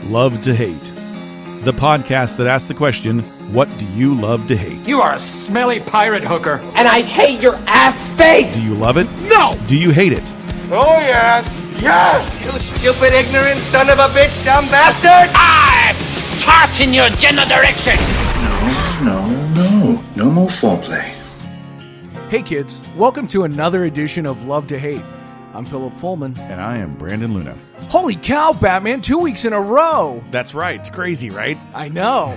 Love to Hate, the podcast that asks the question, what do you love to hate? You are a smelly pirate hooker. And I hate your ass face! Do you love it? No! Do you hate it? Oh, yes! Yes! You stupid, ignorant son of a bitch, dumb bastard! I toss in your general direction! No more foreplay. Hey kids, welcome to another edition of Love to Hate. I'm Philip Fullman. And I am Brandon Luna. Holy cow, Batman, 2 weeks in a row! That's right. It's crazy, right? I know.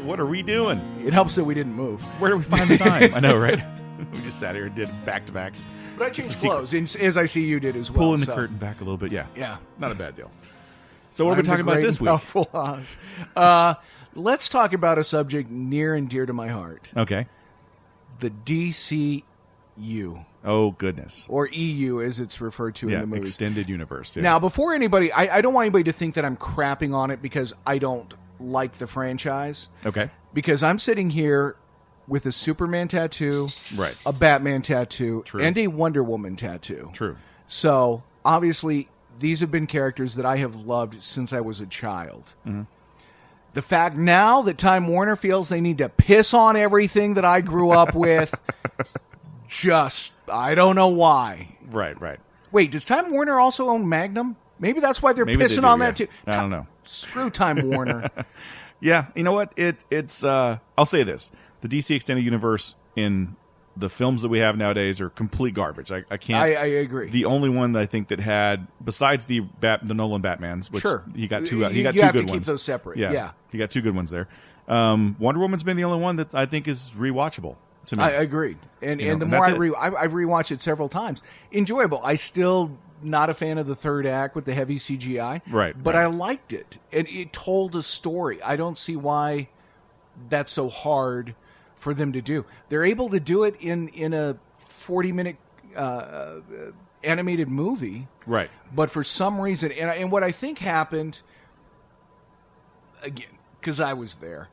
What are we doing? It helps that we didn't move. Where do we find the time? I know, right? We just sat here and did back-to-backs. But I changed clothes, as I see you did as well. Pulling the curtain back a little bit, yeah. Yeah. Not a bad deal. So what are we talking about this week? Let's talk about a subject near and dear to my heart. Okay. The DCEU. Oh, goodness. Or EU, as it's referred to in the movies. Extended universe. Yeah. Now, before anybody, I don't want anybody to think that I'm crapping on it because I don't like the franchise. Okay. Because I'm sitting here with a Superman tattoo, right, a Batman tattoo, True, and a Wonder Woman tattoo. True. So, obviously, these have been characters that I have loved since I was a child. Mm-hmm. The fact now that Time Warner feels they need to piss on everything that I grew up with, I don't know why. Right. Wait, does Time Warner also own Magnum? Maybe that's why they're pissing on that too. I don't know. Screw Time Warner. Yeah, you know what? It's I'll say this. The DC Extended Universe in the films that we have nowadays are complete garbage. I can't. I agree. The only one that I think that had, besides the Nolan Batmans, which sure, he got two. He got you two have good to keep ones. those separate. Yeah, he got two good ones there. Wonder Woman's been the only one that I think is rewatchable to me. I agreed, and the more I've rewatched it several times. Enjoyable. I still not a fan of the third act with the heavy CGI. Right, but I liked it, and it told a story. I don't see why that's so hard for them to do. They're able to do it in a 40-minute animated movie, right? But for some reason, and what I think happened again, because I was there,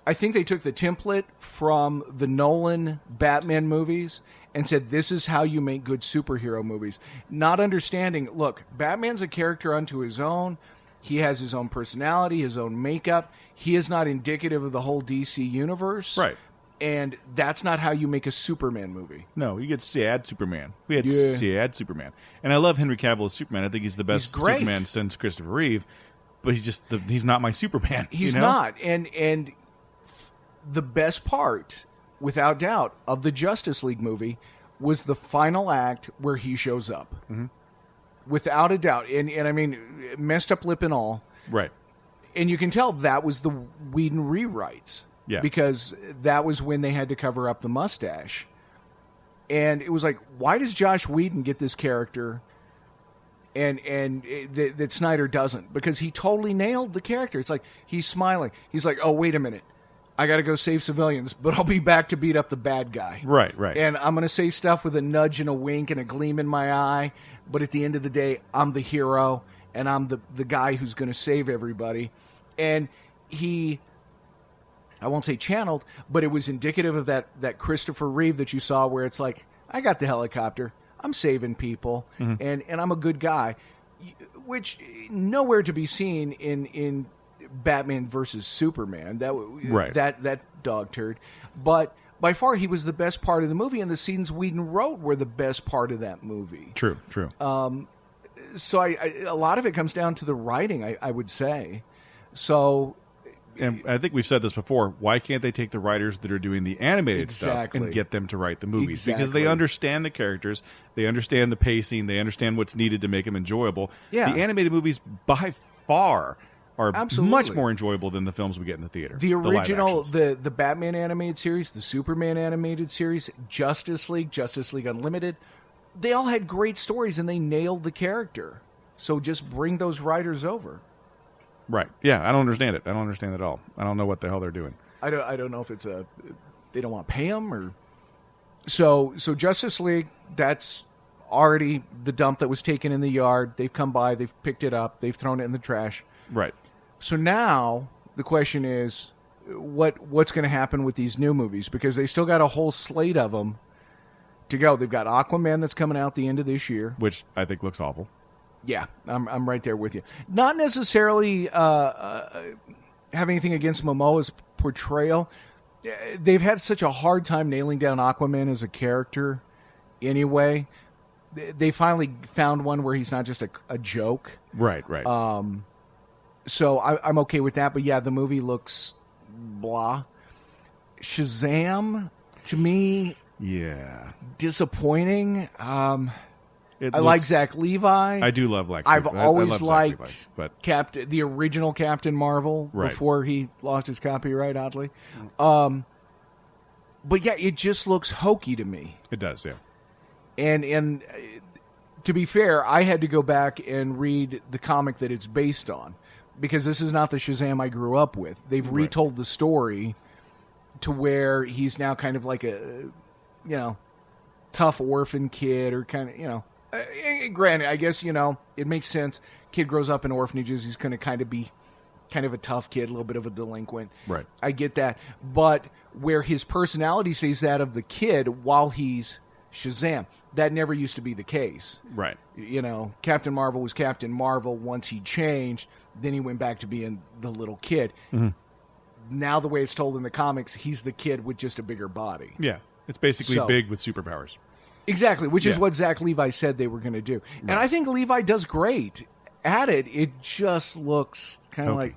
I think they took the template from the Nolan Batman movies and said, this is how you make good superhero movies. Not understanding, look, Batman's a character unto his own. He has his own personality, his own makeup. He is not indicative of the whole DC universe. Right. And that's not how you make a Superman movie. No, you get sad Superman. We had sad Superman. And I love Henry Cavill as Superman. I think he's the best Superman since Christopher Reeve. But he's not my Superman. He's not. And the best part, without doubt, of the Justice League movie was the final act where he shows up. Mm-hmm. Without a doubt. And I mean, messed up lip and all. Right. And you can tell that was the Whedon rewrites. Yeah. Because that was when they had to cover up the mustache. And it was like, why does Josh Whedon get this character and that Snyder doesn't? Because he totally nailed the character. It's like, he's smiling. He's like, oh, wait a minute. I got to go save civilians, but I'll be back to beat up the bad guy. Right. And I'm going to say stuff with a nudge and a wink and a gleam in my eye, but at the end of the day, I'm the hero, and I'm the guy who's going to save everybody. And he, I won't say channeled, but it was indicative of that Christopher Reeve that you saw where it's like, I got the helicopter, I'm saving people, and I'm a good guy, which nowhere to be seen in Batman versus Superman, that dog turd. But by far, he was the best part of the movie, and the scenes Whedon wrote were the best part of that movie. True. So a lot of it comes down to the writing, I would say. So, and I think we've said this before. Why can't they take the writers that are doing the animated stuff and get them to write the movies? Exactly. Because they understand the characters, they understand the pacing, they understand what's needed to make them enjoyable. Yeah. The animated movies, by far, are Absolutely. much more enjoyable than the films we get in the theater. The original, the Batman animated series, the Superman animated series, Justice League Unlimited, they all had great stories and they nailed the character. So just bring those writers over. Right. Yeah, I don't understand it. I don't understand it at all. I don't know what the hell they're doing. I don't know if it's they don't want to pay them or... So Justice League, that's already the dump that was taken in the yard. They've come by, they've picked it up, they've thrown it in the trash. Right. So now the question is, what's going to happen with these new movies? Because they still got a whole slate of them to go. They've got Aquaman that's coming out the end of this year. Which I think looks awful. Yeah, I'm right there with you. Not necessarily have anything against Momoa's portrayal. They've had such a hard time nailing down Aquaman as a character anyway. They finally found one where he's not just a joke. Right. So I'm okay with that. But yeah, the movie looks blah. Shazam, to me, disappointing. I like Zach Levi. I do love Lex. I've always liked Levi, but the original Captain Marvel before he lost his copyright, oddly. But yeah, it just looks hokey to me. It does, yeah. And to be fair, I had to go back and read the comic that it's based on, because this is not the Shazam I grew up with. They've retold the story to where he's now kind of like a, tough orphan kid, or kind of, granted, I guess, it makes sense. Kid grows up in orphanages. He's going to kind of be kind of a tough kid, a little bit of a delinquent. Right. I get that. But where his personality stays that of the kid while he's Shazam, that never used to be the case. Right. Captain Marvel was Captain Marvel. Once he changed, then he went back to being the little kid. Mm-hmm. Now the way it's told in the comics, he's the kid with just a bigger body. Yeah. It's basically big with superpowers. Exactly, which is what Zach Levi said they were going to do. Right. And I think Levi does great at it. It just looks kind of like,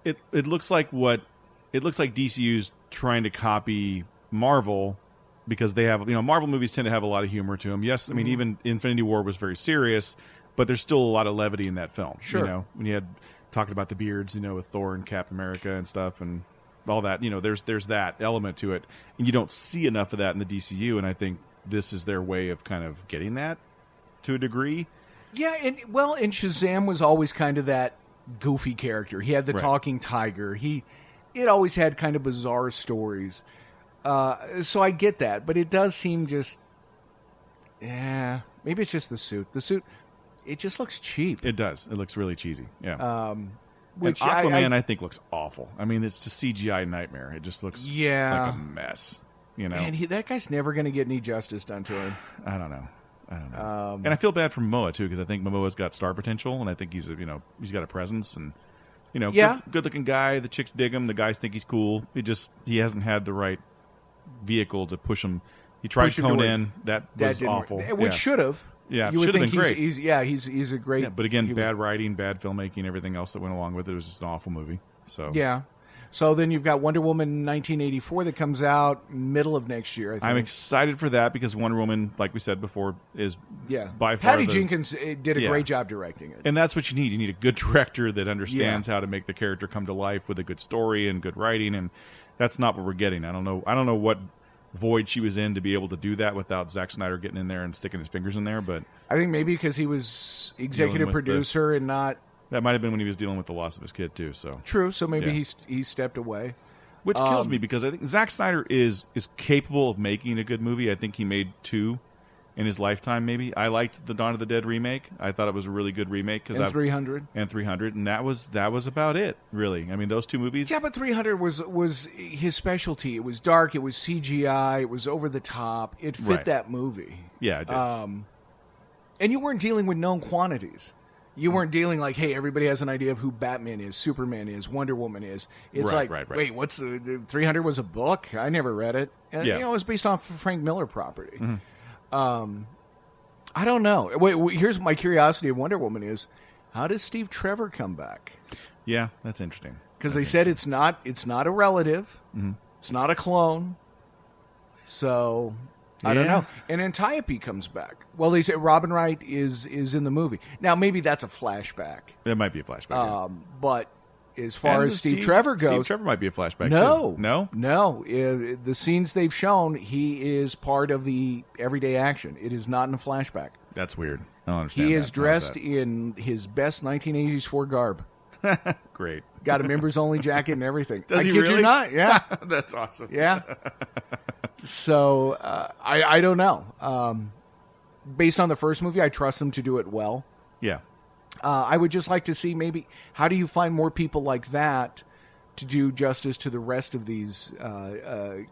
It looks like DCU's trying to copy Marvel, because they have, Marvel movies tend to have a lot of humor to them. Yes, I mean, even Infinity War was very serious, but there's still a lot of levity in that film. Sure. When you had talking about the beards, with Thor and Captain America and stuff and all that, there's that element to it. And you don't see enough of that in the DCU, and I think this is their way of kind of getting that to a degree. Yeah, and Shazam was always kind of that goofy character. He had the talking tiger. It always had kind of bizarre stories. So I get that, but it does seem just, maybe it's just the suit. The suit, it just looks cheap. It does. It looks really cheesy. Yeah. Which and Aquaman, I think, looks awful. I mean, it's just CGI nightmare. It just looks like a mess. And that guy's never going to get any justice done to him. I don't know. And I feel bad for Momoa too, because I think Momoa's got star potential, and I think he's got a presence, and good looking guy. The chicks dig him. The guys think he's cool. He hasn't had the right vehicle to push him. He tried Conan. That was awful. Which should have. Yeah, you would think been great. He's a great. Yeah, but again, bad writing, bad filmmaking, everything else that went along with it. It was just an awful movie. So So then you've got Wonder Woman 1984 that comes out middle of next year, I think. I'm excited for that because Wonder Woman, like we said before, is by far Patty Jenkins did a great job directing it. And that's what you need. You need a good director that understands how to make the character come to life with a good story and good writing, and that's not what we're getting. I don't know what void she was in to be able to do that without Zack Snyder getting in there and sticking his fingers in there. But I think maybe because he was executive producer and not... That might have been when he was dealing with the loss of his kid too. So true. So maybe he stepped away, which kills me because I think Zack Snyder is capable of making a good movie. I think he made 2 in his lifetime. Maybe I liked the Dawn of the Dead remake. I thought it was a really good remake because 300 and that was about it. Really, I mean those 2 movies. Yeah, but 300 was his specialty. It was dark. It was CGI. It was over the top. It fit that movie. Yeah, it did. And you weren't dealing with known quantities. You weren't dealing like, hey, everybody has an idea of who Batman is, Superman is, Wonder Woman is. It's wait, what's the 300 was a book? I never read it. And, it was based off Frank Miller property. Mm-hmm. I don't know. Wait, here's my curiosity of Wonder Woman is, how does Steve Trevor come back? Yeah, that's interesting. Because they said it's not a relative. Mm-hmm. It's not a clone. So... I don't know. And Antiope comes back. Well, they say Robin Wright is in the movie. Now, maybe that's a flashback. It might be a flashback. But as far as Steve Trevor goes... Steve Trevor might be a flashback, too. No? No. The scenes they've shown, he is part of the everyday action. It is not in a flashback. That's weird. I don't understand He is dressed in his best 1980s Ford garb. Great. Got a members-only jacket and everything. Does I he kid really? you not. Yeah. That's awesome. Yeah. So, I don't know. Based on the first movie, I trust them to do it well. Yeah. I would just like to see maybe, how do you find more people like that to do justice to the rest of these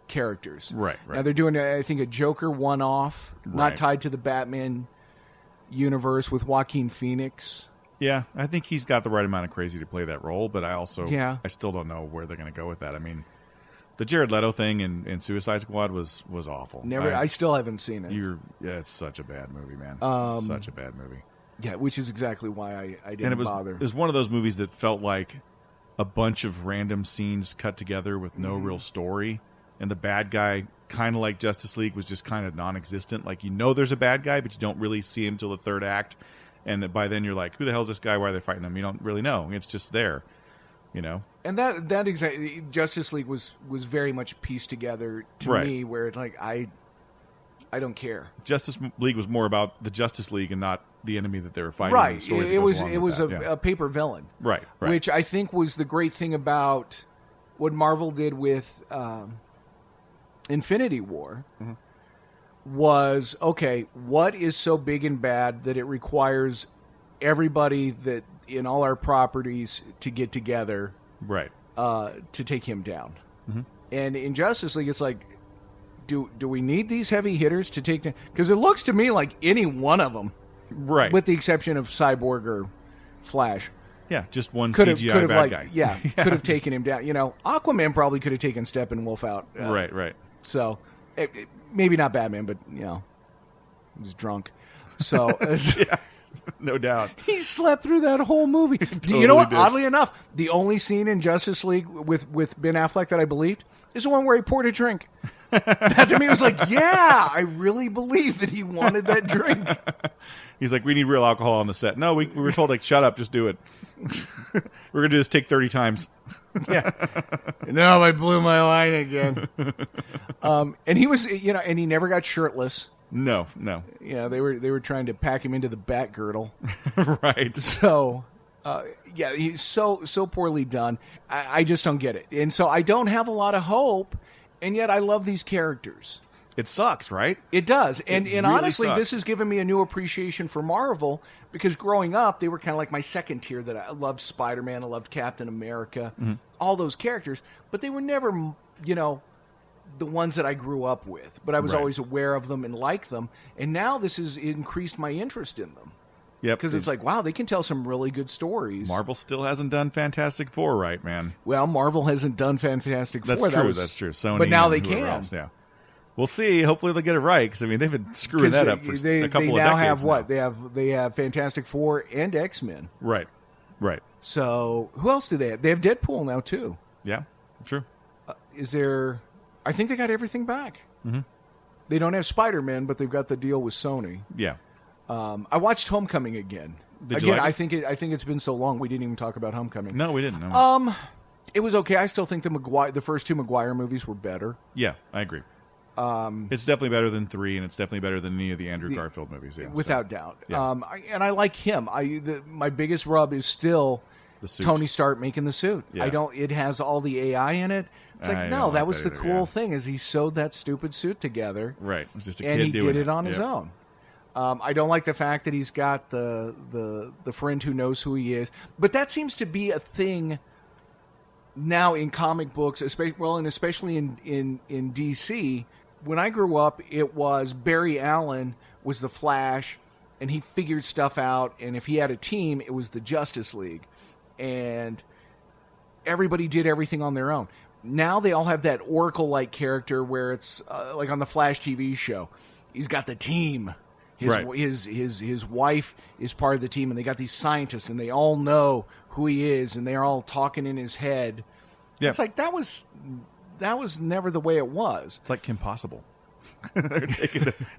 characters? Right. Now, they're doing, I think, a Joker one-off, not tied to the Batman universe with Joaquin Phoenix. Yeah, I think he's got the right amount of crazy to play that role, but I still don't know where they're going to go with that. I mean, the Jared Leto thing in Suicide Squad was awful. I still haven't seen it. It's such a bad movie, man. Such a bad movie. Yeah, which is exactly why I didn't bother. It was one of those movies that felt like a bunch of random scenes cut together with no real story, and the bad guy, kind of like Justice League, was just kind of non-existent. Like, there's a bad guy, but you don't really see him till the third act. And by then you're like, who the hell is this guy? Why are they fighting him? You don't really know. It's just there, And that exactly, Justice League was very much pieced together to me, where it's like I don't care. Justice League was more about the Justice League and not the enemy that they were fighting. Right. It was a paper villain. Right. Which I think was the great thing about what Marvel did with Infinity War. Mm-hmm. Was, okay, what is so big and bad that it requires everybody that in all our properties to get together to take him down? Mm-hmm. And in Justice League, it's like, do we need these heavy hitters to take down? Because it looks to me like any one of them, with the exception of Cyborg or Flash. Yeah, just one CGI bad guy. Yeah, could have taken him down. Aquaman probably could have taken Steppenwolf out. Right. So... maybe not Batman, but he's drunk. So no doubt he slept through that whole movie. Totally you know what? Did. Oddly enough, the only scene in Justice League with Ben Affleck that I believed is the one where he poured a drink. That to me was like, yeah, I really believe that he wanted that drink. He's like, we need real alcohol on the set. No, we were told, like, shut up, just do it. We're going to do this take 30 times. Yeah. No, I blew my line again. And he was, and he never got shirtless. No. Yeah, they were trying to pack him into the bat girdle. Right. So, he's so poorly done. I just don't get it. And so I don't have a lot of hope, and yet I love these characters. It sucks, right? It does. And really honestly, sucks. This has given me a new appreciation for Marvel, because growing up, they were kind of like my second tier. That I loved Spider-Man, I loved Captain America, all those characters, but they were never, the ones that I grew up with. But I was always aware of them and liked them. And now this has increased my interest in them. Yep. Because it's like, wow, they can tell some really good stories. Marvel still hasn't done Fantastic Four right, man. Well, Marvel hasn't done Fantastic Four. That's true. Sony, but now they can. Else, yeah. We'll see. Hopefully they'll get it right, because, I mean, they've been screwing that up for a couple of decades. They now have what? They have Fantastic Four and X-Men. Right. So who else do they have? They have Deadpool now, too. Yeah, true. I think they got everything back. Mm-hmm. They don't have Spider-Man, but they've got the deal with Sony. Yeah. I watched Homecoming again. Did you like it? I think it's been so long we didn't even talk about Homecoming. No, we didn't. No. It was okay. I still think the first two Maguire movies were better. Yeah, I agree. It's definitely better than 3, and it's definitely better than any of the Andrew Garfield movies. Yeah, without doubt. Yeah. And I like him. My biggest rub is still the suit. Tony Stark making the suit. Yeah. It has all the AI in it. It's like, no, that was the cool thing, is he sewed that stupid suit together. Right. It was just a and kid he doing did it on his own. I don't like the fact that he's got the friend who knows who he is. But that seems to be a thing now in comic books, especially in DC. When I grew up, it was Barry Allen was the Flash, and he figured stuff out. And if he had a team, it was the Justice League. And everybody did everything on their own. Now they all have that Oracle-like character where it's like on the Flash TV show. He's got the team. His wife is part of the team, and they got these scientists, and they all know who he is, and they're all talking in his head. Yeah. It's like that was never the way it was. It's like Kim Possible. They're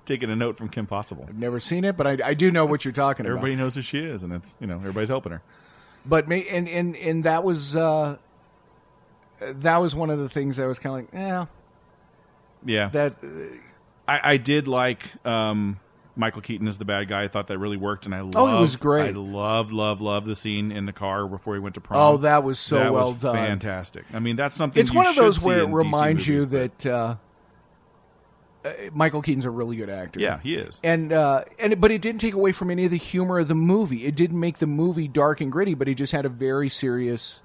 taking a note from Kim Possible. I've never seen it, but I do know what you're talking about. Everybody knows who she is, and it's everybody's helping her. But and that was one of the things I was kind of like, yeah. That I did like Michael Keaton as the bad guy. I thought that really worked, and it was great. I loved the scene in the car before he went to prom. Oh, that was so well done. Fantastic. I mean, that's something. It's one of those where it reminds you that Michael Keaton's a really good actor. Yeah, he is. But it didn't take away from any of the humor of the movie. It didn't make the movie dark and gritty, but he just had a very serious,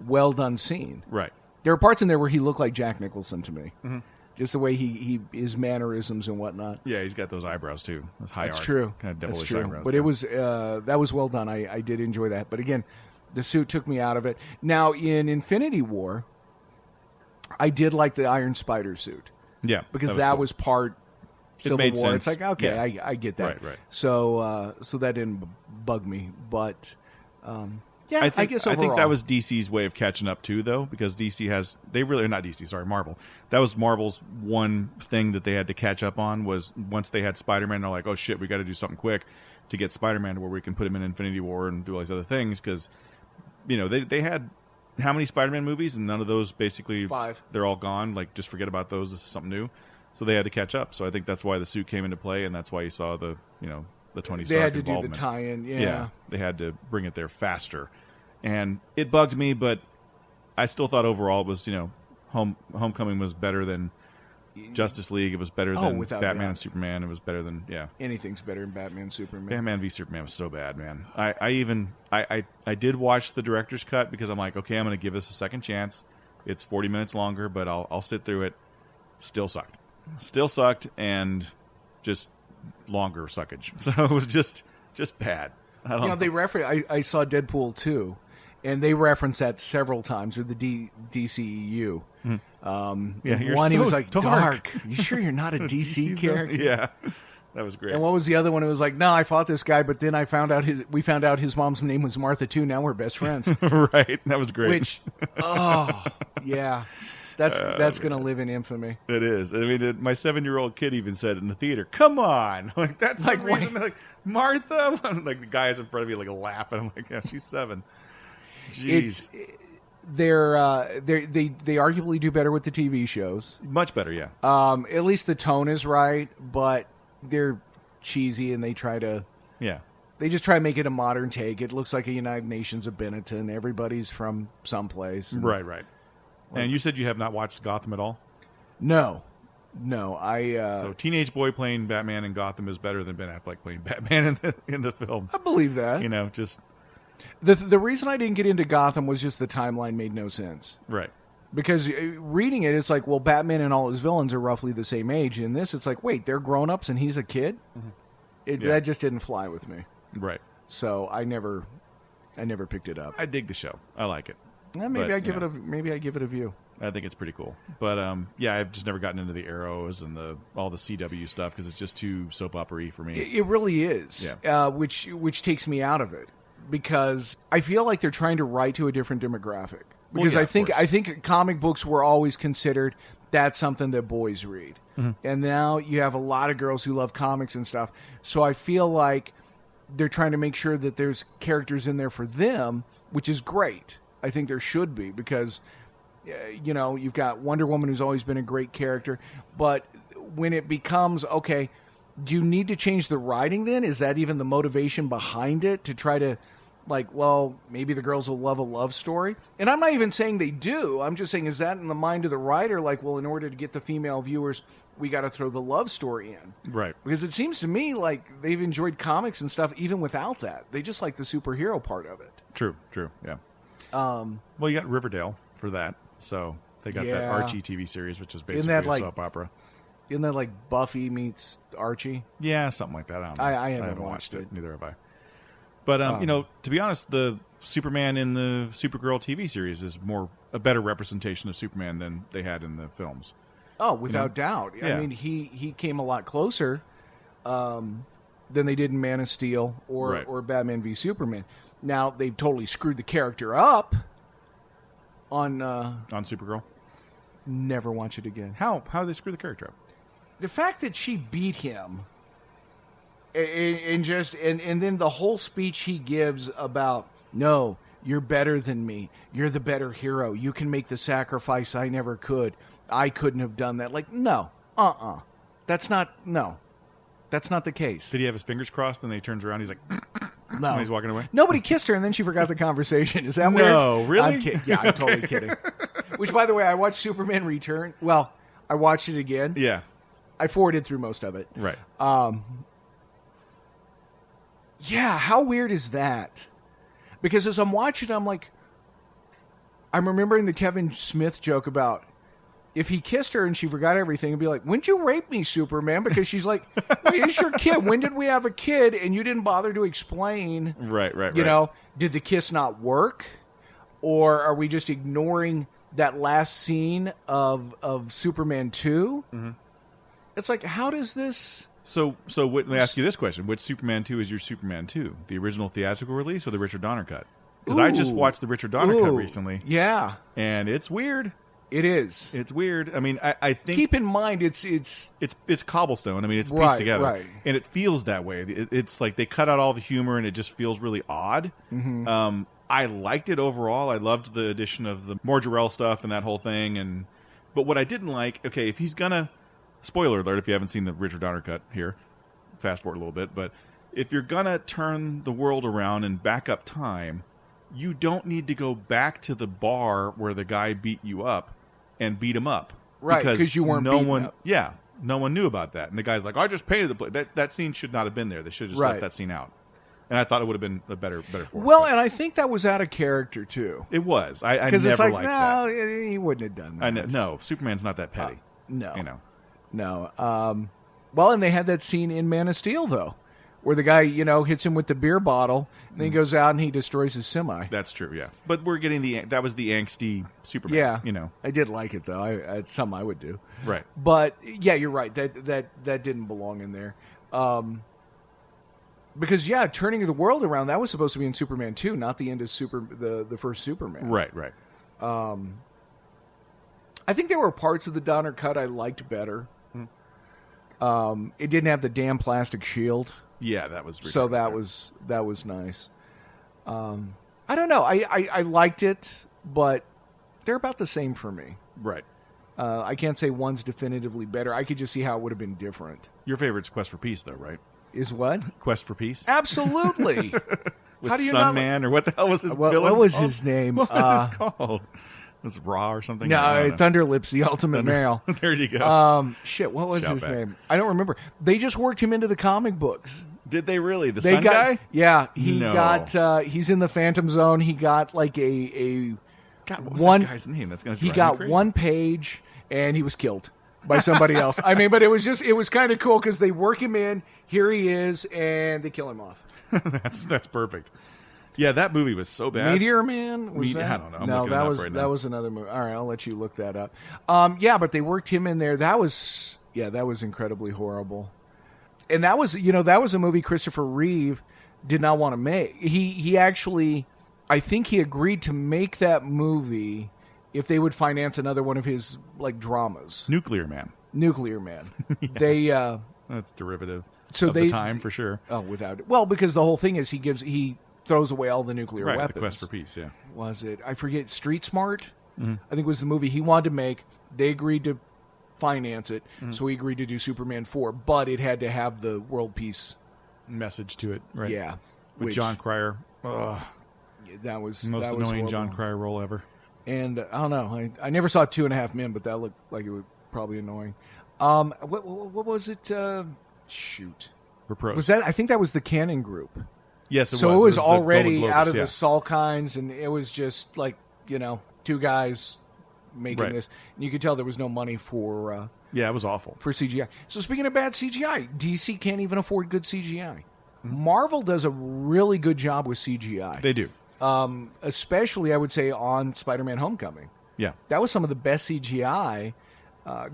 well done scene. Right. There are parts in there where he looked like Jack Nicholson to me. Mm-hmm. Just the way he his mannerisms and whatnot. Yeah, he's got those eyebrows too. Those high That's arc, true. kind of devilish That's true. eyebrows. But it was that was well done. I did enjoy that. But again, the suit took me out of it. Now in Infinity War, I did like the Iron Spider suit. Yeah, because that was part Civil War. Sense. It's like, okay, yeah. I get that. Right. So that didn't bug me. But yeah, I guess overall. I think that was DC's way of catching up too, though, because Marvel. That was Marvel's one thing that they had to catch up on was once they had Spider-Man, they're like, oh shit, we got to do something quick to get Spider-Man to where we can put him in Infinity War and do all these other things because, they had how many Spider-Man movies and none of those basically 5. They're all gone. Like just forget about those. This is something new. So they had to catch up. So I think that's why the suit came into play, and that's why you saw the Tony Stark They had to involvement. do the tie-in, yeah. They had to bring it there faster. And it bugged me, but I still thought overall it was, Homecoming was better than Justice League. It was better than Batman and Superman. It was better than, anything's better than Batman and Superman. Batman v Superman was so bad, man. I did watch the director's cut because I'm like, okay, I'm going to give this a second chance. It's 40 minutes longer, but I'll sit through it. Still sucked, and just longer suckage. So it was just bad. I don't know. They reference. I saw Deadpool 2, and they reference that several times with the DCEU. You're one, so he was like, dark. You sure you're not a DC character? Yeah, that was great. And what was the other one? It was like, no, I fought this guy, but then we found out his mom's name was Martha too. Now we're best friends. Right, that was great. Which, yeah. That's going to live in infamy. It is. I mean, my 7-year-old kid even said in the theater, "Come on!" Like that's like the reason. Like Martha, like the guys in front of me, like laughing. I'm like, yeah, she's 7. Jeez. They arguably do better with the TV shows. Much better, yeah. At least the tone is right, but they're cheesy and they try to. Yeah. They just try to make it a modern take. It looks like a United Nations of Benetton. Everybody's from someplace. Right. And you said you have not watched Gotham at all? No. So teenage boy playing Batman in Gotham is better than Ben Affleck playing Batman in the films. I believe that. Just the reason I didn't get into Gotham was just the timeline made no sense. Right. Because reading it, it's like, well, Batman and all his villains are roughly the same age. In this, it's like, wait, they're grown-ups and he's a kid? Mm-hmm. That just didn't fly with me. Right. So I never picked it up. I dig the show. I like it. Maybe I give it a view. I think it's pretty cool. But I've just never gotten into the Arrows and all the CW stuff because it's just too soap opera-y for me. It really is. Yeah. Which takes me out of it because I feel like they're trying to write to a different demographic. Because I think comic books were always considered that's something that boys read. Mm-hmm. And now you have a lot of girls who love comics and stuff. So I feel like they're trying to make sure that there's characters in there for them, which is great. I think there should be because, you've got Wonder Woman who's always been a great character. But when it becomes, okay, do you need to change the writing then? Is that even the motivation behind it to try to, like, well, maybe the girls will love a love story? And I'm not even saying they do. I'm just saying, is that in the mind of the writer? Like, well, in order to get the female viewers, we got to throw the love story in. Right. Because it seems to me like they've enjoyed comics and stuff even without that. They just like the superhero part of it. True, yeah. Well, you got Riverdale for that. So they got that Archie TV series, which is basically a soap opera. Isn't that like Buffy meets Archie? Yeah, something like that. I don't know. I haven't watched it. Neither have I. But, to be honest, the Superman in the Supergirl TV series is a better representation of Superman than they had in the films. Oh, without doubt. Yeah. I mean, he came a lot closer than they did in Man of Steel or Batman v Superman. Now, they've totally screwed the character up on Supergirl. Never watch it again. How did they screw the character up? The fact that she beat him and then the whole speech he gives about, no, you're better than me. You're the better hero. You can make the sacrifice I never could. I couldn't have done that. Like, no. That's not the case. Did he have his fingers crossed and then he turns around, he's like, no. And he's walking away? Nobody kissed her and then she forgot the conversation. Is that weird? No, really? I'm totally kidding. Which, by the way, I watched Superman Return. Well, I watched it again. Yeah. I forwarded through most of it. Right. Yeah, how weird is that? Because as I'm watching, I'm like, I'm remembering the Kevin Smith joke about if he kissed her and she forgot everything, it'd be like, when'd you rape me, Superman? Because she's like, where's your kid? When did we have a kid? And you didn't bother to explain. Right. You know, did the kiss not work? Or are we just ignoring that last scene of Superman 2? Mm-hmm. It's like, how does this... So let me ask you this question. Which Superman 2 is your Superman 2? The original theatrical release or the Richard Donner cut? Because I just watched the Richard Donner cut recently. Yeah. And it's weird. It is. It's weird. I mean, I think... Keep in mind, it's cobblestone. I mean, it's pieced together. Right. And it feels that way. It's like they cut out all the humor, and it just feels really odd. Mm-hmm. I liked it overall. I loved the addition of the more Jor-El stuff and that whole thing. But what I didn't like... Okay, if he's going to... Spoiler alert if you haven't seen the Richard Donner cut here. Fast forward a little bit. But if you're going to turn the world around and back up time... You don't need to go back to the bar where the guy beat you up and beat him up. Right, because you weren't beaten up. Yeah, no one knew about that. And the guy's like, I just painted the play. That scene should not have been there. They should have just left that scene out. And I thought it would have been a better form. Well, and I think that was out of character, too. It was. I never it's like, liked that. No, he wouldn't have done that. No, Superman's not that petty. No. You know. No. Well, and they had that scene in Man of Steel, though, where the guy, hits him with the beer bottle, and then he goes out and he destroys his semi. That's true, yeah. But we're getting that was the angsty Superman. Yeah, I did like it though. It's something I would do. Right. But yeah, you're right. That didn't belong in there. Because turning the world around, that was supposed to be in Superman 2, not the end of the first Superman. Right. I think there were parts of the Donner cut I liked better. It didn't have the damn plastic shield. Yeah, that was so that was nice. I don't know. I liked it, but they're about the same for me. Right. I can't say one's definitively better. I could just see how it would have been different. Your favorite's Quest for Peace, though, right? Is what? Quest for Peace? Absolutely. With how do you Sunman, or what the hell was his villain? What was his name? What was this called? Was it Raw or something? No, Thunderlips, the ultimate male. There you go. What was his name? I don't remember. They just worked him into the comic books. Did they really? The Sun guy? Yeah, he's in the Phantom Zone. He got like a God, what was that guy's name? That's gonna he got crazy. 1 page, and he was killed by somebody else. I mean, but it was kind of cool because they work him in. Here he is, and they kill him off. That's perfect. Yeah, that movie was so bad. Meteor Man? Was that? I don't know. That was another movie. All right, I'll let you look that up. But they worked him in there. That was incredibly horrible. And that was a movie Christopher Reeve did not want to make. He actually, I think he agreed to make that movie if they would finance another one of his like dramas. Nuclear Man. Yeah. That's derivative. So of the time for sure. Oh, without it. Well, because the whole thing is he throws away all the nuclear weapons. The Quest for Peace, yeah. Was it? I forget. Street Smart? Mm-hmm. I think was the movie he wanted to make. They agreed to finance it, so he agreed to do Superman 4, but it had to have the world peace message to it, right? Yeah. With John Cryer. That was most annoying horrible. John Cryer role ever. And I don't know. I never saw 2.5 Men, but that looked like it was probably annoying. What was it? Shoot. Repros. Was that? I think that was the Cannon Group. Yes, it was. So it was already Globus, out of the Salkinds, and it was just like, two guys making this. And you could tell there was no money for... it was awful. For CGI. So speaking of bad CGI, DC can't even afford good CGI. Marvel does a really good job with CGI. They do. Especially, I would say, on Spider-Man Homecoming. Yeah. That was some of the best CGI.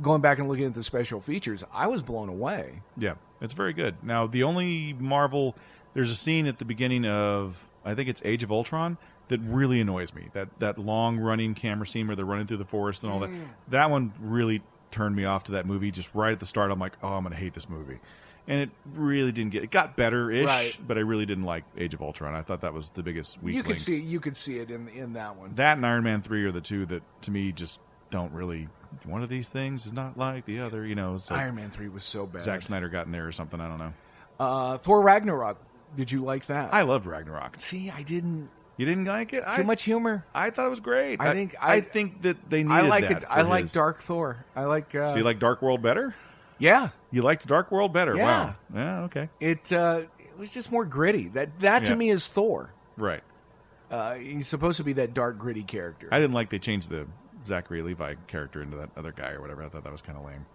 Going back and looking at the special features, I was blown away. Yeah, it's very good. Now, the only Marvel... There's a scene at the beginning of, I think it's Age of Ultron, that really annoys me. That long-running camera scene where they're running through the forest and all that. That one really turned me off to that movie. Just right at the start, I'm like, oh, I'm going to hate this movie. And it really didn't get... It got better-ish, but I really didn't like Age of Ultron. I thought that was the biggest weak link. You could see it in that one. That and Iron Man 3 are the two that, to me, just don't really... One of these things is not like the other, It's like Iron Man 3 was so bad. Zack Snyder got in there or something, I don't know. Thor Ragnarok. Did you like that? I loved Ragnarok. See, I didn't. You didn't like it? Too much humor. I thought it was great. I think that they needed I like that. it. I like Dark Thor. I like. So you like Dark World better? Yeah. You liked Dark World better? Yeah. Wow. Yeah. Okay. It was just more gritty. That to me is Thor. Right. He's supposed to be that dark, gritty character. I didn't like they changed Zachary Levi character into that other guy or whatever. I thought that was kind of lame.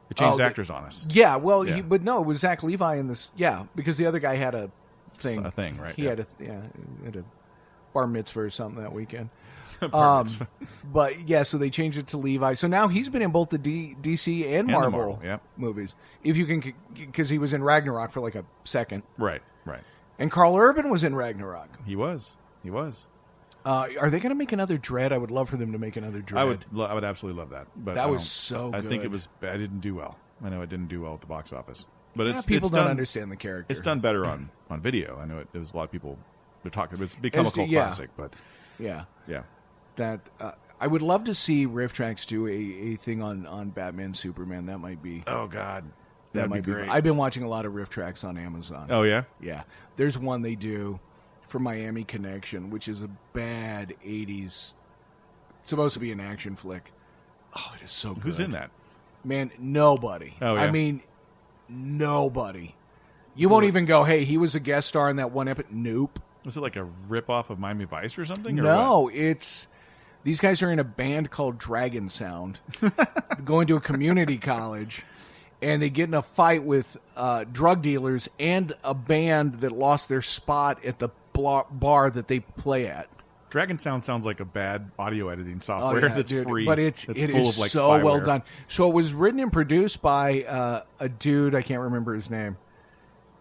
They changed actors on us. Yeah, well, but no, it was Zach Levi in this. Yeah, because the other guy had a thing. A thing, right? He had a bar mitzvah or something that weekend. But yeah, so they changed it to Levi. So now he's been in both the DC and Marvel movies. If you can, because he was in Ragnarok for like a second. Right. And Carl Urban was in Ragnarok. He was. Are they going to make another Dread? I would love for them to make another Dread. I would absolutely love that. But that was so good. I think it was. I didn't do well. I know it didn't do well at the box office. But people don't understand the character. It's done better on video. I know there was a lot of people they're talking. It's become a cult classic. But yeah. That I would love to see Riff Tracks do a thing on Batman Superman. That might be. Oh God. That might be great. I've been watching a lot of Riff Tracks on Amazon. Oh, yeah? Yeah. There's one they do for Miami Connection, which is a bad 80s. It's supposed to be an action flick. Oh, it is so good. Who's in that? Man, nobody. Oh, yeah? I mean, nobody. You won't even go, hey, he was a guest star in that one episode. Nope. Was it like a ripoff of Miami Vice or something? No, it's... These guys are in a band called Dragon Sound, going to a community college, and they get in a fight with drug dealers and a band that lost their spot at the bar that they play at. Dragon Sound sounds like a bad audio editing software that's free. But it is full of, like, so spyware. Well done. So it was written and produced by a dude, I can't remember his name,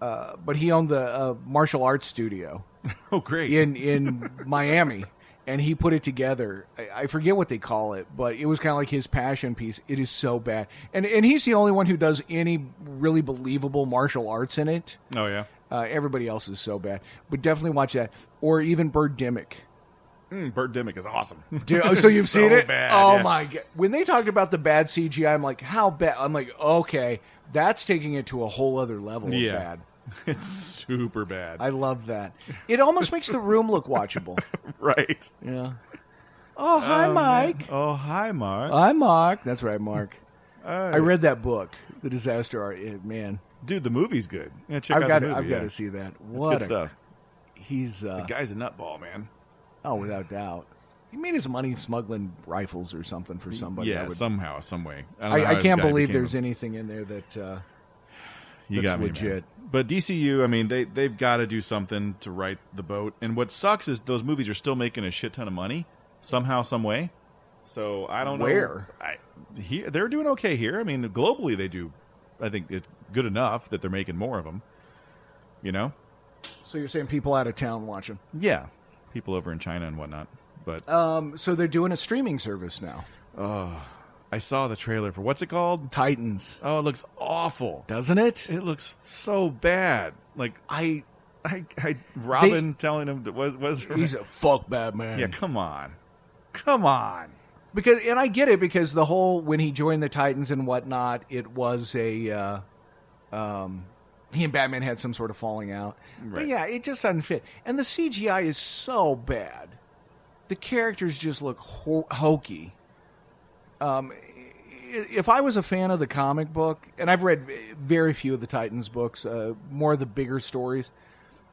but he owned the martial arts studio. Oh, great. In Miami. And he put it together. I forget what they call it, but it was kind of like his passion piece. It is so bad. And he's the only one who does any really believable martial arts in it. Oh, yeah? Everybody else is so bad. But definitely watch that. Or even Birdemic. Birdemic is awesome. So you've seen it? Bad, oh, my God. When they talked about the bad CGI, I'm like, how bad? I'm like, okay, that's taking it to a whole other level of bad. It's super bad. I love that. It almost makes The Room look watchable. Right. Yeah. Oh, hi, Mike. Man. Oh, hi, Mark. Hi, Mark. That's right, Mark. I read that book, The Disaster Art. Man. Dude, the movie's good. Yeah, check out the movie. I've got to see that. What good stuff. He's... the guy's a nutball, man. Oh, without doubt. He made his money smuggling rifles or something for somebody. Yeah, somehow, some way. I can't believe there's anything in there that... You got me, legit. Man. But DCU, I mean, they've got to do something to right the boat. And what sucks is those movies are still making a shit ton of money somehow, some way. So I don't know where they're doing okay here. I mean, globally they do. I think it's good enough that they're making more of them. You know. So you're saying people out of town watching? Yeah, people over in China and whatnot. But so they're doing a streaming service now. Oh. I saw the trailer for what's it called? Titans. Oh, it looks awful, doesn't it? It looks so bad. Like Robin telling him that was he's a fuck Batman. Yeah, come on. Because I get it because the whole when he joined the Titans and whatnot, it was he and Batman had some sort of falling out. Right. But yeah, it just doesn't fit, and the CGI is so bad. The characters just look hokey. If I was a fan of the comic book, and I've read very few of the Titans books, more of the bigger stories,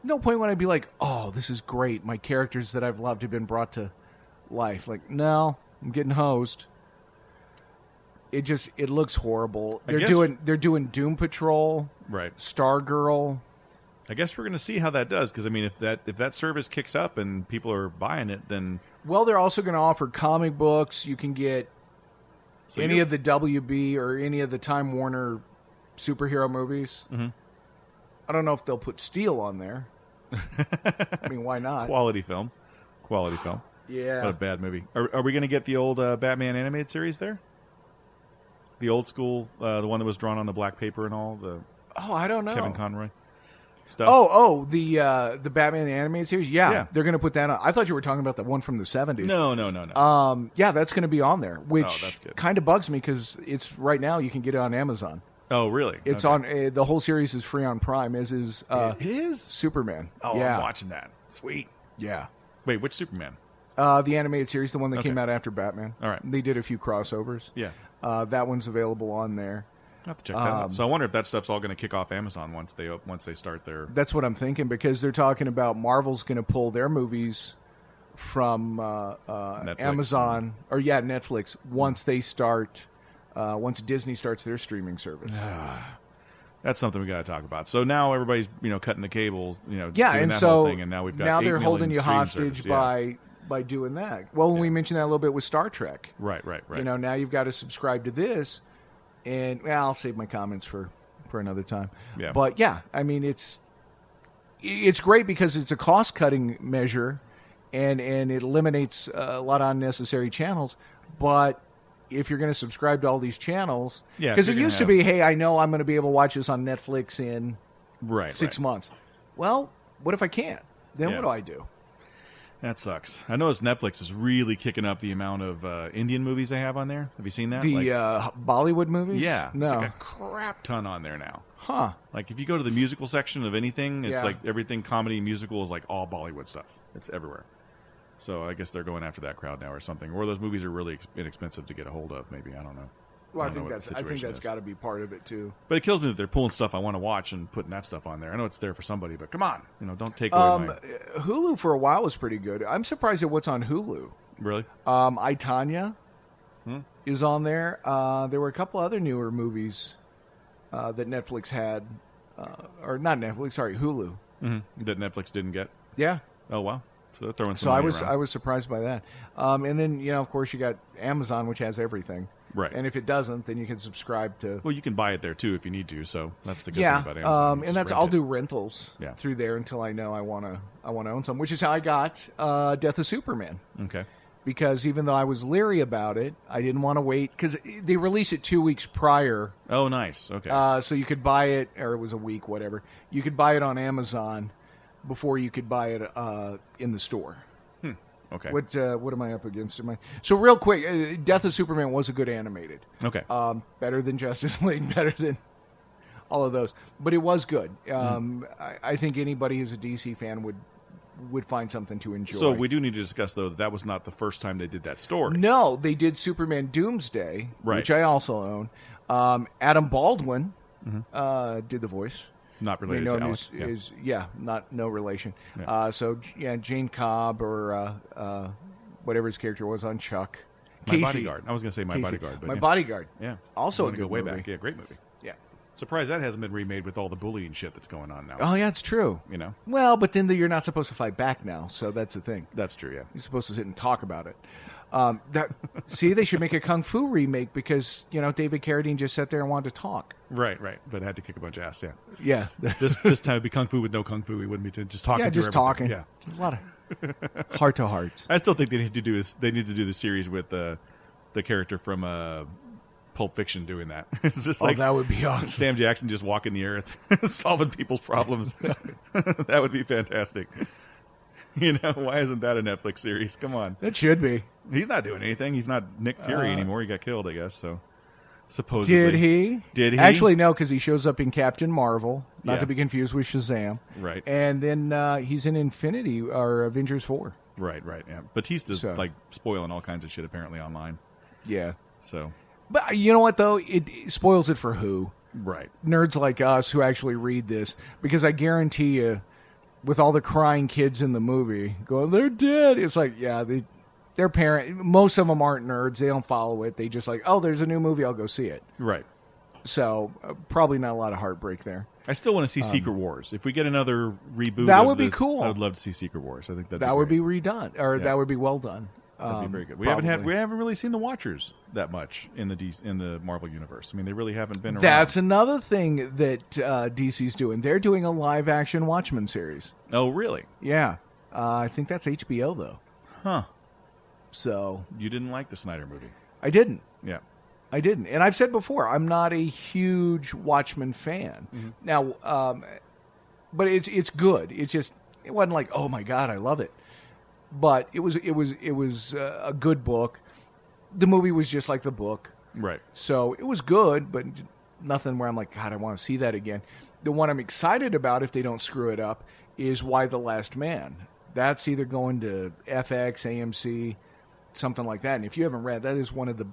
no point when I'd be like, oh, this is great. My characters that I've loved have been brought to life. Like, no, I'm getting hosed. It looks horrible. They're doing Doom Patrol, right? Stargirl. I guess we're going to see how that does because I mean, if that service kicks up and people are buying it, then they're also going to offer comic books. You can get any of the WB or any of the Time Warner superhero movies. Mm-hmm. I don't know if they'll put Steel on there. I mean, why not? Quality film. Yeah. What a bad movie. Are we going to get the old Batman animated series there? The old school, the one that was drawn on the black paper and all? I don't know. Kevin Conroy stuff? The Batman animated series? Yeah. They're going to put that on. I thought you were talking about the one from the 70s. No. Yeah, that's going to be on there, which that's good. Kind of bugs me because it's right now you can get it on Amazon. Oh, really? It's on the whole series is free on Prime. It is Superman. Oh, yeah. I'm watching that. Sweet. Yeah. Wait, which Superman? The animated series, the one that came out after Batman. All right. They did a few crossovers. Yeah. That one's available on there. I'll have to check that out. So I wonder if that stuff's all going to kick off Amazon once they start their... That's what I'm thinking because they're talking about Marvel's going to pull their movies from Amazon or Netflix once they start once Disney starts their streaming service. That's something we got to talk about. So now everybody's cutting the cables, doing and that so whole thing, and now we've got now 8 they're million holding you streaming hostage services. by doing that. Well, when we mentioned that a little bit with Star Trek, Right. now you've got to subscribe to this, and I'll save my comments for another time. Yeah. But I mean it's great because it's a cost cutting measure, and it eliminates a lot of unnecessary channels, but if you're going to subscribe to all these channels, because it used to be, hey, I know I'm going to be able to watch this on Netflix in 6 months. Well, what if I can't? Then what do I do? That sucks. I noticed Netflix is really kicking up the amount of Indian movies they have on there. Have you seen that? The Bollywood movies? Yeah. No. It's like a crap ton on there now. Huh. Like if you go to the musical section of anything, it's like everything comedy, musical is like all Bollywood stuff. It's everywhere. So I guess they're going after that crowd now or something. Or those movies are really inexpensive to get a hold of, maybe. I don't know. Well, I think that's got to be part of it too. But it kills me that they're pulling stuff I want to watch and putting that stuff on there. I know it's there for somebody, but come on, don't take away my... Hulu for a while was pretty good. I'm surprised at what's on Hulu. Really? I, Tonya is on there. There were a couple other newer movies that Netflix had, or not Netflix, sorry, Hulu. Mm-hmm. That Netflix didn't get? Yeah. Oh, wow. So they're throwing some So money I around. was surprised by that. And then of course you got Amazon, which has everything. Right. And if it doesn't, then you can subscribe to. Well, you can buy it there too if you need to. So that's the good thing about Amazon. And that's I'll do rentals Yeah. through there until I know I want to own some, which is how I got Death of Superman. Okay. Because even though I was leery about it, I didn't want to wait because they release it 2 weeks prior. Oh, nice. Okay. So you could buy it, or it was a week, whatever. You could buy it on Amazon before you could buy it in the store. Okay. What am I up against? So real quick, Death of Superman was a good animated. Okay. Better than Justice League, better than all of those, but it was good. I think anybody who's a DC fan would find something to enjoy. So we do need to discuss though that was not the first time they did that story. No, they did Superman Doomsday, which I also own. Adam Baldwin did the voice. Not related to Alex. No relation. Yeah. Jane Cobb or whatever his character was on Chuck. My Casey. Bodyguard. I was going to say My Bodyguard. But Bodyguard. Yeah. Also a go good way movie. back. Yeah, great movie. Yeah. Surprised that hasn't been remade with all the bullying shit that's going on now. Oh, yeah, it's true. Well, but then you're not supposed to fight back now, so that's the thing. That's true, yeah. You're supposed to sit and talk about it. See, they should make a Kung Fu remake because, David Carradine just sat there and wanted to talk. Right. But had to kick a bunch of ass, yeah. Yeah. this time it'd be Kung Fu with no Kung Fu. He wouldn't be just talking. Yeah, just talking. Yeah. A lot of heart-to-hearts. I still think they need to do this. They need to do the series with the character from Pulp Fiction doing that. It's just like that would be awesome. Sam Jackson just walking the earth, solving people's problems. That would be fantastic. Why isn't that a Netflix series? Come on. It should be. He's not doing anything. He's not Nick Fury anymore. He got killed, I guess. So supposedly, Did he? Actually, no, because he shows up in Captain Marvel, not to be confused with Shazam. Right. And then he's in Infinity or Avengers 4. Right. Yeah. Batista's like spoiling all kinds of shit apparently online. Yeah. So. But you know what though? It spoils it for who? Right. Nerds like us who actually read this, because I guarantee you, with all the crying kids in the movie going, they're dead. It's like, yeah, their parent. Most of them aren't nerds. They don't follow it. They just like, oh, there's a new movie. I'll go see it. Right. So probably not a lot of heartbreak there. I still want to see Secret Wars. If we get another reboot, that would be cool. I would love to see Secret Wars. I think that would be redone, or that would be well done. That'd be very good. We haven't really seen the Watchers that much in the Marvel universe. I mean, they really haven't been around. That's another thing that DC's doing. They're doing a live action Watchmen series. Oh, really? Yeah, I think that's HBO though. Huh. So you didn't like the Snyder movie? I didn't. Yeah. I didn't. And I've said before, I'm not a huge Watchmen fan. Mm-hmm. Now, but it's good. It's just, it wasn't like, oh my God, I love it. But it was a good book. The movie was just like the book. Right. So it was good, but nothing where I'm like, God, I want to see that again. The one I'm excited about, if they don't screw it up, is Why the Last Man. That's either going to FX, AMC, something like that. And if you haven't read, that is one of the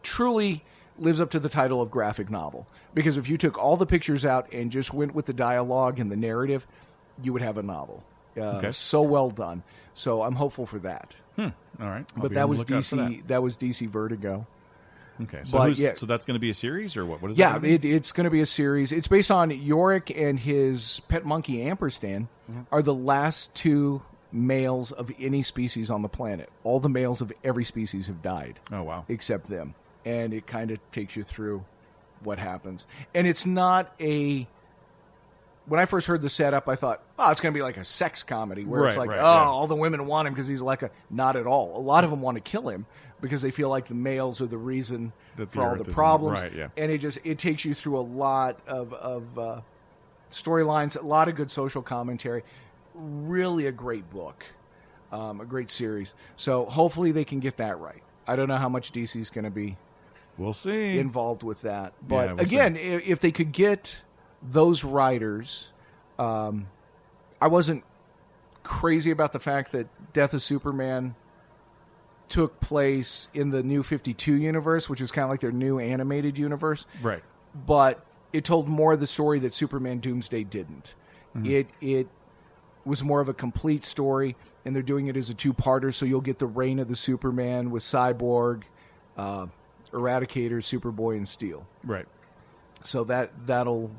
truly lives up to the title of graphic novel. Because if you took all the pictures out and just went with the dialogue and the narrative, you would have a novel. So well done. So I'm hopeful for that. All right. But that was DC. That was DC Vertigo. Okay, so so that's going to be a series or what? What is that? Yeah, it's going to be a series. It's based on Yorick and his pet monkey Ampersand are the last two males of any species on the planet. All the males of every species have died. Oh, wow. Except them. And it kind of takes you through what happens. And it's not a... When I first heard the setup, I thought, it's going to be like a sex comedy where it's like, all the women want him because he's like a... Not at all. A lot of them want to kill him because they feel like the males are the reason for all the problems. Right, yeah. And it takes you through a lot of storylines, a lot of good social commentary. Really a great book, a great series. So hopefully they can get that right. I don't know how much DC's going to be We'll see. involved with that. But again, if they could get those writers, I wasn't crazy about the fact that Death of Superman took place in the New 52 universe, which is kind of like their new animated universe. Right. But it told more of the story that Superman Doomsday didn't. It was more of a complete story, and they're doing it as a two-parter, so you'll get the reign of the Superman with Cyborg, Eradicator, Superboy, and Steel. Right. So that'll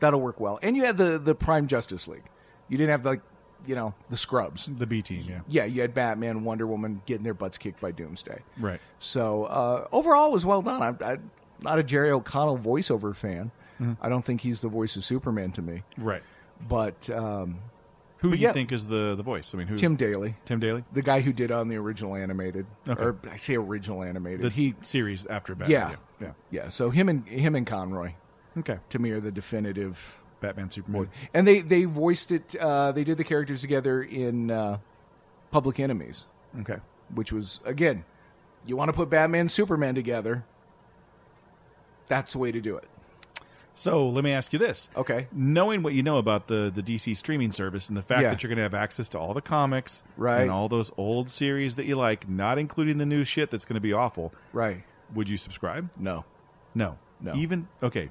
work well. And you had the Prime Justice League. You didn't have the scrubs. The B team, yeah. Yeah, you had Batman, Wonder Woman getting their butts kicked by Doomsday. Right. So overall, it was well done. I'm not a Jerry O'Connell voiceover fan. I don't think he's the voice of Superman to me. Right. But who do you think is the voice? I mean, who? Tim Daly. Tim Daly, the guy who did on the original animated. Okay. Or I say original animated. The series after Batman. Yeah. So him and Conroy. Okay. To me are the definitive Batman Superman. And they voiced it. They did the characters together in Public Enemies. Okay. Which was, again, you want to put Batman and Superman together, that's the way to do it. So let me ask you this. Okay. Knowing what you know about the DC streaming service and the fact that you're going to have access to all the comics and all those old series that you like, not including the new shit that's going to be awful. Right. Would you subscribe? No. Even? Okay.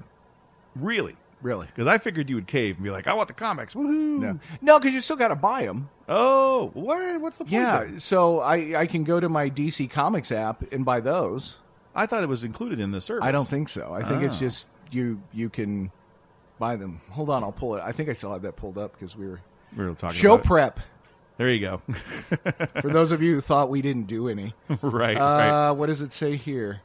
Really? Really? Because I figured you would cave and be like, I want the comics. Woohoo. No, because you still got to buy them. Oh, what? What's the point? Yeah, then? So I can go to my DC Comics app and buy those. I thought it was included in the service. I don't think so. I think it's just you can buy them. Hold on, I'll pull it. I think I still have that pulled up because we were talking show about prep. There you go. For those of you who thought we didn't do any. Right. What does it say here?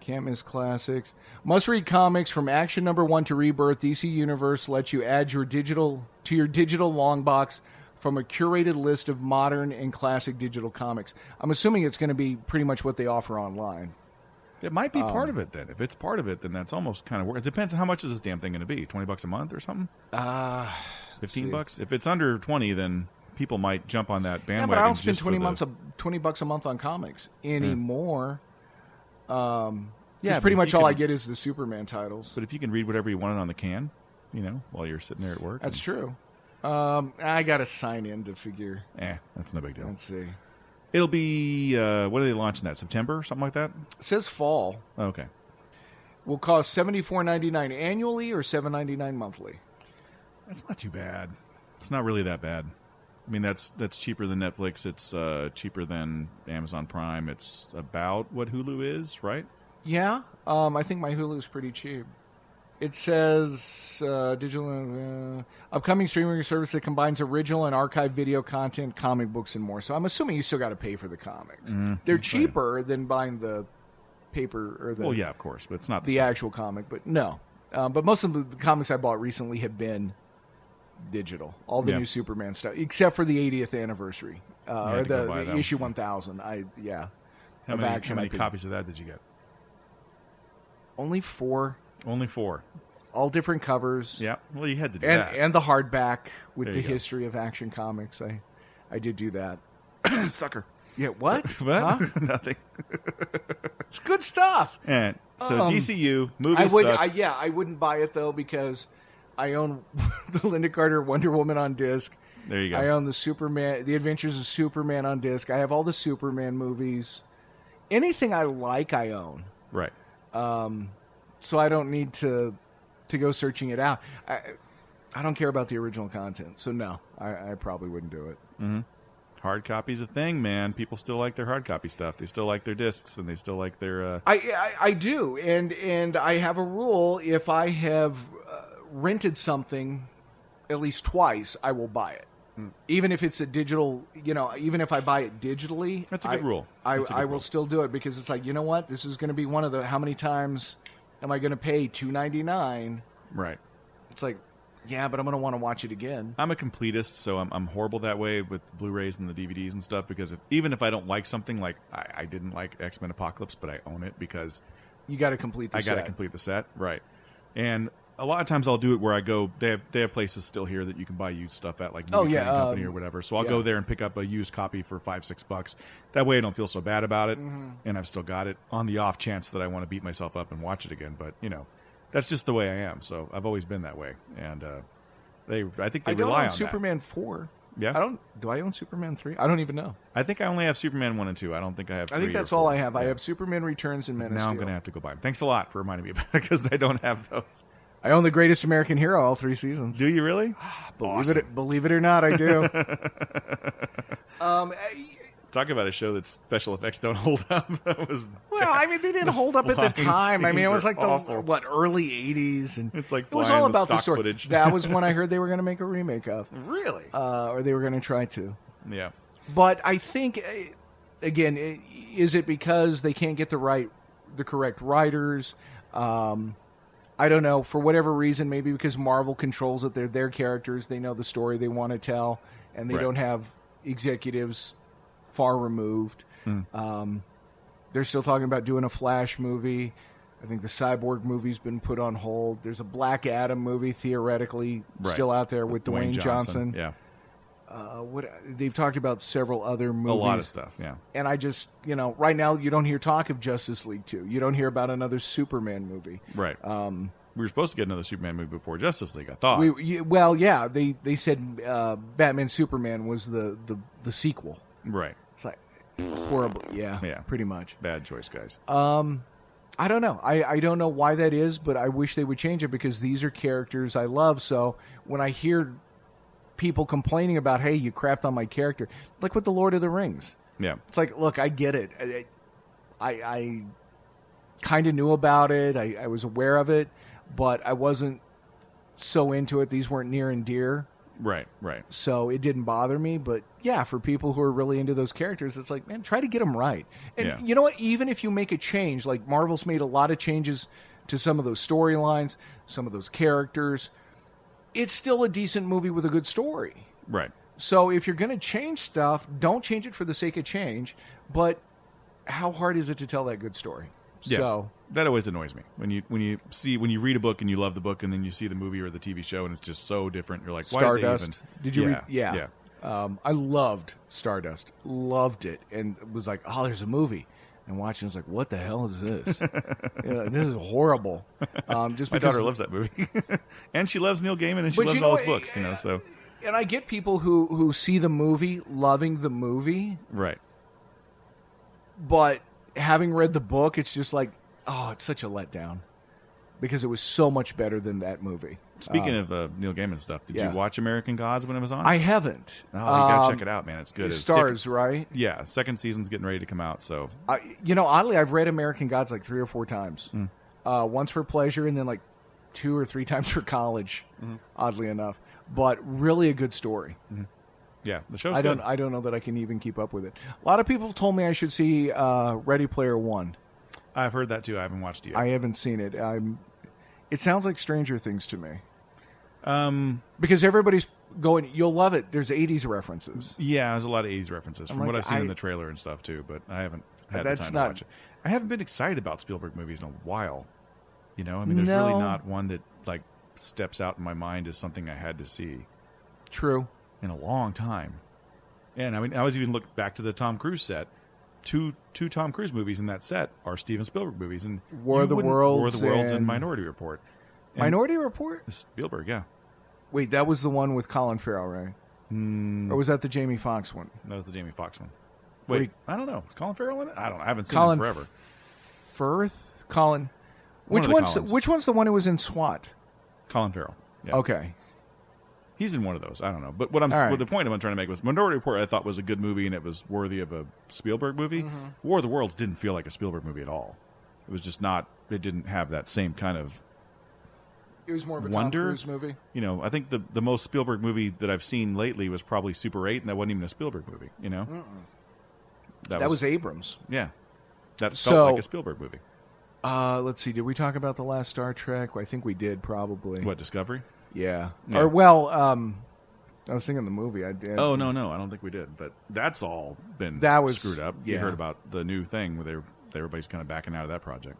Can't miss classics. Must read comics from Action Number 1 to Rebirth. DC Universe lets you add your digital long box from a curated list of modern and classic digital comics. I'm assuming it's going to be pretty much what they offer online. It might be part of it then. If it's part of it, then that's almost kind of worth. It depends on how much is this damn thing going to be. $20 a month or something? $15? If it's under 20, then people might jump on that bandwagon. Yeah, but I don't spend $20 a month on comics anymore. Pretty much all I get is the Superman titles. But if you can read whatever you wanted on the can, while you're sitting there at work. That's true. I got to sign in to figure. That's no big deal. Let's see. It'll be, when are they launching that? September or something like that? It says fall. Okay. Will cost $74.99 annually or $7.99 monthly. That's not too bad. It's not really that bad. I mean, that's cheaper than Netflix. It's cheaper than Amazon Prime. It's about what Hulu is, right? Yeah. I think my Hulu is pretty cheap. It says digital upcoming streaming service that combines original and archived video content, comic books, and more. So I'm assuming you still got to pay for the comics. They're cheaper than buying the paper or the. Well, yeah, of course, but it's not the actual comic. But no, but most of the comics I bought recently have been digital. All the new Superman stuff, except for the 80th anniversary or the issue 1000. How many copies of that did you get? Only 4. Only 4. All different covers. Yeah. Well, you had to do that. And the hardback with the history of Action Comics. I did do that. Sucker. Yeah, what? What? Huh? Nothing. It's good stuff. And so DCU, movies suck. I wouldn't buy it, though, because I own the Linda Carter Wonder Woman on disc. There you go. I own the Adventures of Superman on disc. I have all the Superman movies. Anything I like, I own. Right. So I don't need to go searching it out. I don't care about the original content, so no, I probably wouldn't do it. Mm-hmm. Hard copy's a thing, man. People still like their hard copy stuff. They still like their discs, and they still like their... I do, and I have a rule. If I have rented something at least twice, I will buy it. Even if it's a digital, even if I buy it digitally... That's a good rule. I will still do it, because it's like, you know what? This is going to be one of the... How many times am I going to pay $2.99? Right. It's like... Yeah, but I'm going to want to watch it again. I'm a completist, so I'm horrible that way with Blu-rays and the DVDs and stuff, because even if I don't like something, like I didn't like X-Men Apocalypse, but I own it because... You got to complete the set. I got to complete the set, right. And a lot of times I'll do it where I go... They have places still here that you can buy used stuff at, like Movie Trading Company or whatever. So I'll go there and pick up a used copy for $5-6. That way I don't feel so bad about it, and I've still got it on the off chance that I want to beat myself up and watch it again. But, that's just the way I am. So I've always been that way, and I think they rely on that. Superman 4. Yeah. Do I own Superman 3? I don't even know. I think I only have Superman 1 and 2. I don't think I have 3 I think that's all I have. I have Superman Returns and Man of Steel. Now I'm going to have to go buy them. Thanks a lot for reminding me about it, because I don't have those. I own The Greatest American Hero all 3 seasons. Do you really? Believe it or not, I do. Talk about a show that special effects don't hold up. They didn't hold up at the time. It was like early 80s, and it's like it was all about the story. Footage. That was when I heard they were going to make a remake of. Really? Or they were going to try to. Yeah. But I think, again, is it because they can't get the correct writers? I don't know. For whatever reason, maybe because Marvel controls it. They're their characters. They know the story they want to tell, and they don't have executives far removed. They're still talking about doing a Flash movie. I think the Cyborg movie's been put on hold. There's a Black Adam movie theoretically still out there with Dwayne Johnson. Yeah. They've talked about several other movies. A lot of stuff, yeah. And I just, right now you don't hear talk of Justice League 2. You don't hear about another Superman movie. Right. We were supposed to get another Superman movie before Justice League, I thought. They said Batman Superman was the sequel. Right. It's like horrible. Yeah, pretty much. Bad choice, guys. I don't know. I don't know why that is, but I wish they would change it, because these are characters I love. So when I hear people complaining about, hey, you crapped on my character, like with the Lord of the Rings. Yeah. It's like, look, I get it. I kind of knew about it. I was aware of it, but I wasn't so into it. These weren't near and dear. Right. So it didn't bother me. But yeah, for people who are really into those characters, it's like, man, try to get them right. And you know what? Even if you make a change, like Marvel's made a lot of changes to some of those storylines, some of those characters, it's still a decent movie with a good story. Right. So if you're going to change stuff, don't change it for the sake of change. But how hard is it to tell that good story? Yeah, so that always annoys me when you read a book and you love the book, and then you see the movie or the TV show and it's just so different. You're like, Stardust. Did you read? Yeah. I loved Stardust. Loved it, and was like, oh, there's a movie. And watching, I was like, what the hell is this? This is horrible. Just my daughter loves that movie, and she loves Neil Gaiman, and she loves all his books. So, and I get people who see the movie loving the movie, right? But having read the book, it's just like, oh, it's such a letdown, because it was so much better than that movie. Speaking of Neil Gaiman stuff, did you watch American Gods when it was on? I haven't. Oh, you gotta check it out, man. It's good. It stars, right? Yeah, second season's getting ready to come out. So, oddly, I've read American Gods like 3 or 4 times. Once for pleasure, and then like 2 or 3 times for college. Oddly enough, but really a good story. Yeah, the show's I good. don't know that I can even keep up with it. A lot of people told me I should see Ready Player One. I've heard that too. I haven't watched it yet. I haven't seen it. It sounds like Stranger Things to me. Because everybody's going, you'll love it. There's 80s references. Yeah, there's a lot of 80s references from what I've seen in the trailer and stuff too, but I haven't had the time to watch it. I haven't been excited about Spielberg movies in a while. There's really not one that like steps out in my mind as something I had to see. True. In a long time. And I was even looking back to the Tom Cruise set. Two Tom Cruise movies in that set are Steven Spielberg movies, and War of the Worlds and Minority Report. And Minority Report? Spielberg, yeah. Wait, that was the one with Colin Farrell, right? Or was that the Jamie Foxx one? That was the Jamie Foxx one. Wait, I don't know. Is Colin Farrell in it? I don't know. I haven't seen Colin him forever. Firth? Colin? Which one's the one who was in SWAT? Colin Farrell. Yeah. Okay. He's in one of those. I don't know. But what the point I'm trying to make was Minority Report I thought was a good movie and it was worthy of a Spielberg movie. Mm-hmm. War of the Worlds didn't feel like a Spielberg movie at all. It was just not. It didn't have that same kind of. It was more of a wonder. Tom Cruise movie. You know, I think the most Spielberg movie that I've seen lately was probably Super 8, and that wasn't even a Spielberg movie. You know, that was Abrams. Yeah, that felt like a Spielberg movie. Let's see. Did we talk about the last Star Trek? I think we did, probably. What, Discovery? Yeah. Or I was thinking the movie. I did. Oh no, I don't think we did. But that's all been screwed up. Yeah. You heard about the new thing where everybody's kind of backing out of that project.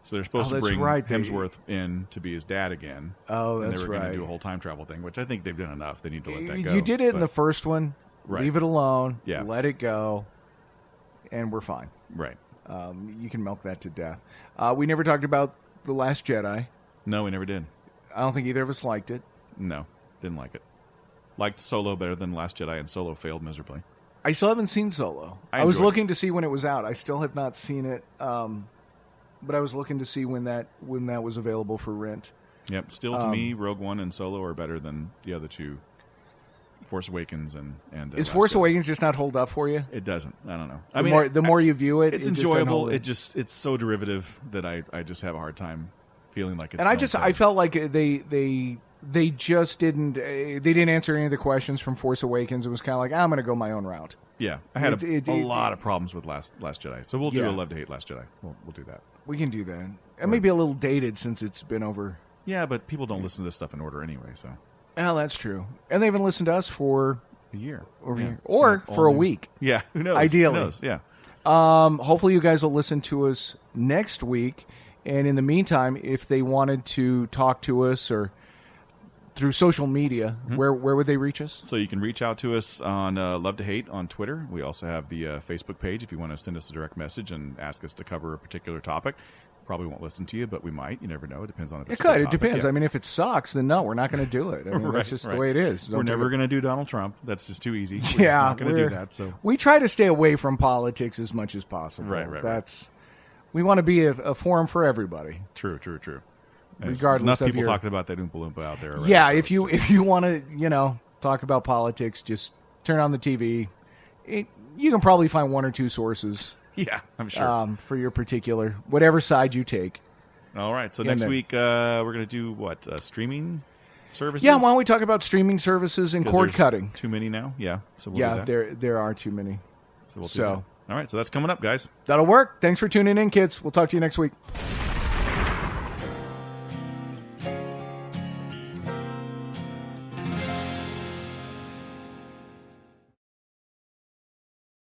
So they're supposed to bring Hemsworth in to be his dad again. Oh, and that's right. they were going to do a whole time travel thing, which I think they've done enough. They need to let that go. You did it in the first one. Right. Leave it alone. Yeah. Let it go, and we're fine. Right. You can milk that to death. We never talked about The Last Jedi. No, we never did. I don't think either of us liked it. No, didn't like it. Liked Solo better than Last Jedi, and Solo failed miserably. I still haven't seen Solo. I was looking to see when it was out. I still have not seen it, but I was looking to see when that was available for rent. Yep. Still, to me, Rogue One and Solo are better than the other two. Force Awakens and is Force Awakens just not hold up for you? It doesn't. I don't know. The more you view it, it's enjoyable. It's so derivative that I just have a hard time feeling like it's. And I felt like they just didn't answer any of the questions from Force Awakens. It was kind of like, I'm going to go my own route. Yeah, I had a lot of problems with Last Jedi, so we'll do a love to hate Last Jedi. We'll do that. We can do that. It may be a little dated since it's been over. Yeah, but people don't listen to this stuff in order anyway. So. Oh, that's true. And they haven't listened to us for a year, or for a week. Yeah, who knows? Ideally, who knows? Yeah. Hopefully, you guys will listen to us next week. And in the meantime, if they wanted to talk to us or through social media, where would they reach us? So you can reach out to us on Love to Hate on Twitter. We also have the Facebook page if you want to send us a direct message and ask us to cover a particular topic. Probably won't listen to you, but we might. You never know. It depends on if it's It depends. Yeah. I mean, if it sucks, then no, we're not going to do it. I mean, that's just the way it is. We're never going to do Donald Trump. That's just too easy. We're just not going to do that. So we try to stay away from politics as much as possible. Right. We want to be a forum for everybody. True. Regardless enough of people talking about that Oompa Loompa out there. Already, yeah, if you want to, talk about politics, just turn on the TV. You can probably find one or two sources. Yeah, I'm sure. For your particular, whatever side you take. All right. So next week, we're going to do what? Streaming services? Yeah, why don't we talk about streaming services and cord cutting? Too many now? Yeah. So we'll do that. There are too many. So we'll do that. All right. So that's coming up, guys. That'll work. Thanks for tuning in, kids. We'll talk to you next week.